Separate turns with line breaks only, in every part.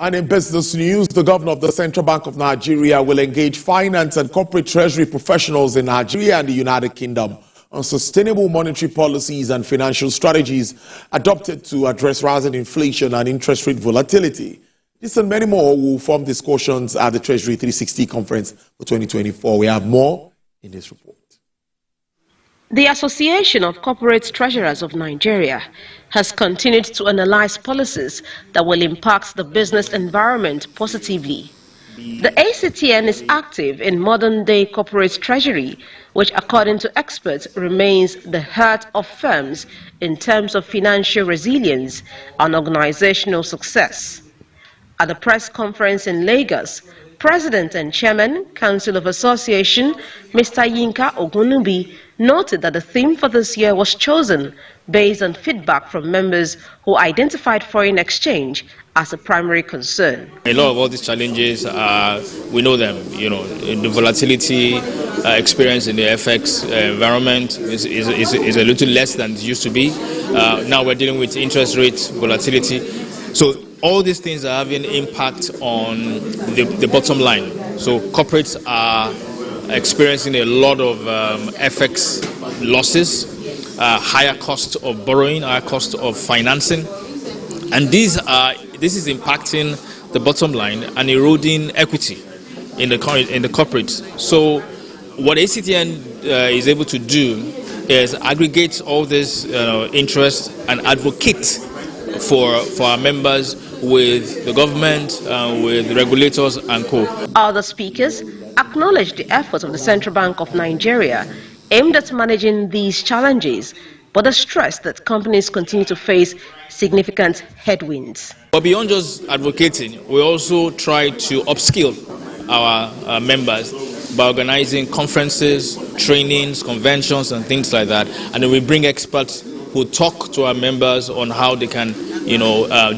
And in business news, the governor of the Central Bank of Nigeria will engage finance and corporate treasury professionals in Nigeria and the United Kingdom on sustainable monetary policies and financial strategies adopted to address rising inflation and interest rate volatility. This and many more will form discussions at the Treasury 360 conference for 2024. We have more in this report.
The Association of Corporate Treasurers of Nigeria has continued to analyze policies that will impact the business environment positively. The ACTN is active in modern-day corporate treasury, which, according to experts, remains the heart of firms in terms of financial resilience and organizational success. At the press conference in Lagos, President and Chairman, Council of Association, Mr. Yinka Ogunubi, noted that the theme for this year was chosen based on feedback from members who identified foreign exchange as a primary concern.
A lot of all these challenges, we know them. The volatility experience in the FX environment is a little less than it used to be. Now we're dealing with interest rate volatility. So all these things are having impact on the bottom line. So corporates are experiencing a lot of FX losses, higher cost of borrowing, higher cost of financing, and this is impacting the bottom line and eroding equity in the corporates. So what ACTN is able to do is aggregate all this interest and advocate for our members with the government, with the regulators and co.
Other speakers acknowledged the efforts of the Central Bank of Nigeria aimed at managing these challenges, but stressed that companies continue to face significant headwinds.
But beyond just advocating, we also try to upskill our members by organizing conferences, trainings, conventions, and things like that. And then we bring experts who talk to our members on how they can,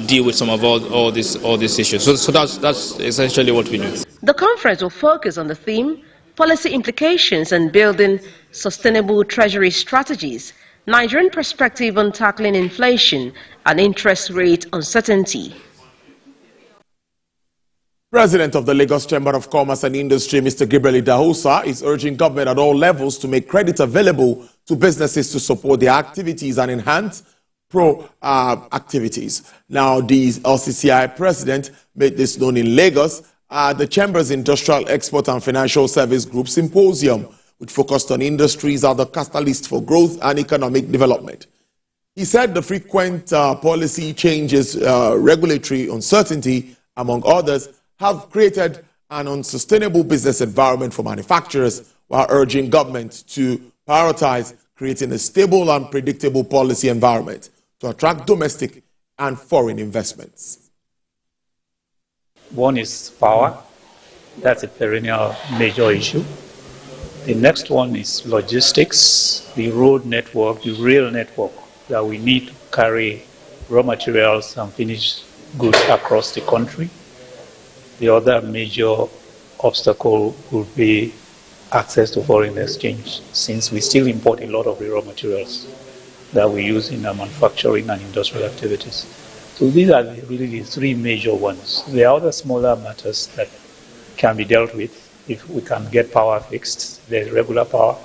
deal with some of all these issues. So that's essentially what we do.
The conference will focus on the theme, policy implications and building sustainable treasury strategies, Nigerian perspective on tackling inflation and interest rate uncertainty.
President of the Lagos Chamber of Commerce and Industry, Mr. Gabriel Idahosa, is urging government at all levels to make credit available to businesses to support their activities and enhance activities. Now, the LCCI president made this known in Lagos at the Chamber's Industrial Export and Financial Service Group Symposium, which focused on industries as the catalyst for growth and economic development. He said the frequent policy changes, regulatory uncertainty, among others, have created an unsustainable business environment for manufacturers, while urging government to prioritize creating a stable and predictable policy environment to attract domestic and foreign investments.
One is power. That's a perennial major issue. The next one is logistics, the road network, the rail network that we need to carry raw materials and finished goods across the country. The other major obstacle would be access to foreign exchange, since we still import a lot of the raw materials that we use in our manufacturing and industrial activities. So these are really the three major ones. There are other smaller matters that can be dealt with if we can get power fixed. There's regular power.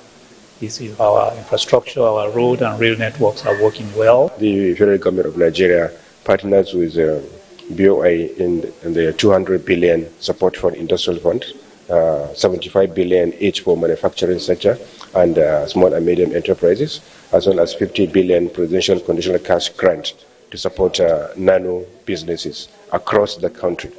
This is our infrastructure, our road and rail networks are working well.
The federal government of Nigeria partners with BOI in the 200 billion support for industrial fund, 75 billion each for manufacturing sector and small and medium enterprises, as well as 50 billion presidential conditional cash grant to support nano businesses across the country.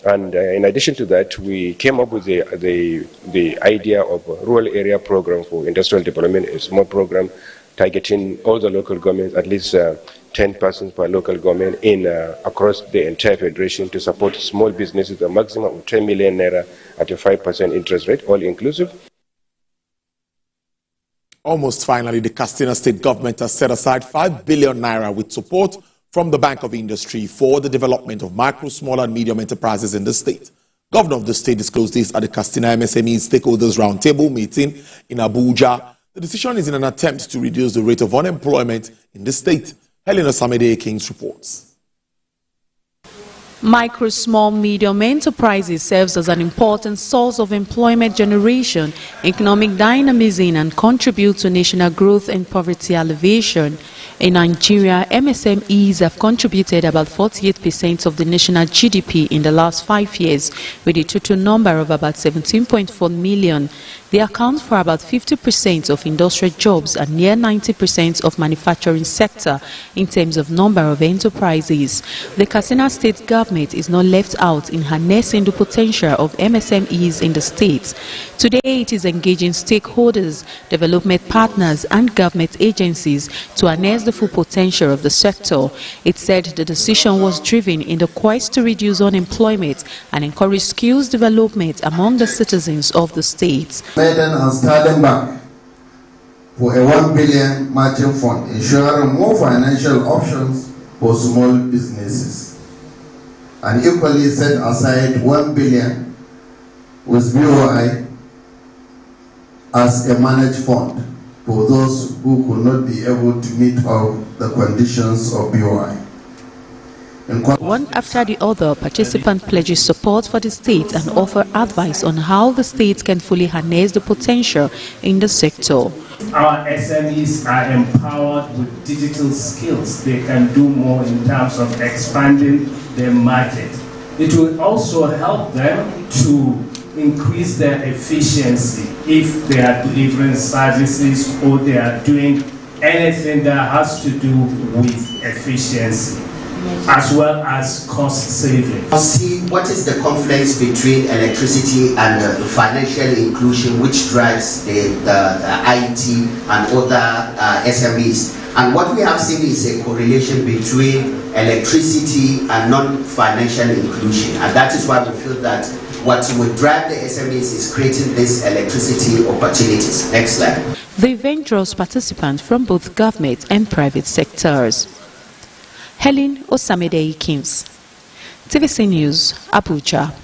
And in addition to that, we came up with the idea of a rural area program for industrial development, a small program targeting all the local governments, at least 10% per local government in across the entire federation to support small businesses, a maximum of 10 million naira at a 5% interest rate, all inclusive.
Almost finally, the Katsina state government has set aside 5 billion naira with support from the Bank of Industry for the development of micro, small and medium enterprises in the state. Governor of the state disclosed this at the Katsina MSMEs Stakeholders Roundtable meeting in Abuja. The decision is in an attempt to reduce the rate of unemployment in the state. Helena Samede Kings reports.
Micro, small, medium enterprises serves as an important source of employment generation, economic dynamism, and contribute to national growth and poverty alleviation. In Nigeria, MSMEs have contributed about 48% of the national GDP in the last 5 years, with a total number of about 17.4 million. They account for about 50% of industrial jobs and near 90% of manufacturing sector in terms of number of enterprises. The Katsina State government is not left out in harnessing the potential of MSMEs in the state. Today, it is engaging stakeholders, development partners, and government agencies to harness the full potential of the sector. It said the decision was driven in the quest to reduce unemployment and encourage skills development among the citizens of the state.
Maiden and Sterling Bank for a 1 billion matching fund, ensuring more financial options for small businesses, and equally set aside 1 billion with BOI as a managed fund for those who could not be able to meet all the conditions of BOI.
One after the other, participant pledges support for the state and offer advice on how the state can fully harness the potential in the sector.
Our SMEs are empowered with digital skills. They can do more in terms of expanding their market. It will also help them to increase their efficiency if they are delivering services or they are doing anything that has to do with efficiency, as well as cost saving.
See what is the confluence between electricity and financial inclusion, which drives the IT and other SMEs. And what we have seen is a correlation between electricity and non-financial inclusion. And that is why we feel that what will drive the SMEs is creating these electricity opportunities. Next slide.
The event draws participants from both government and private sectors. Helen Osamide Kims, TVC News, Abuja.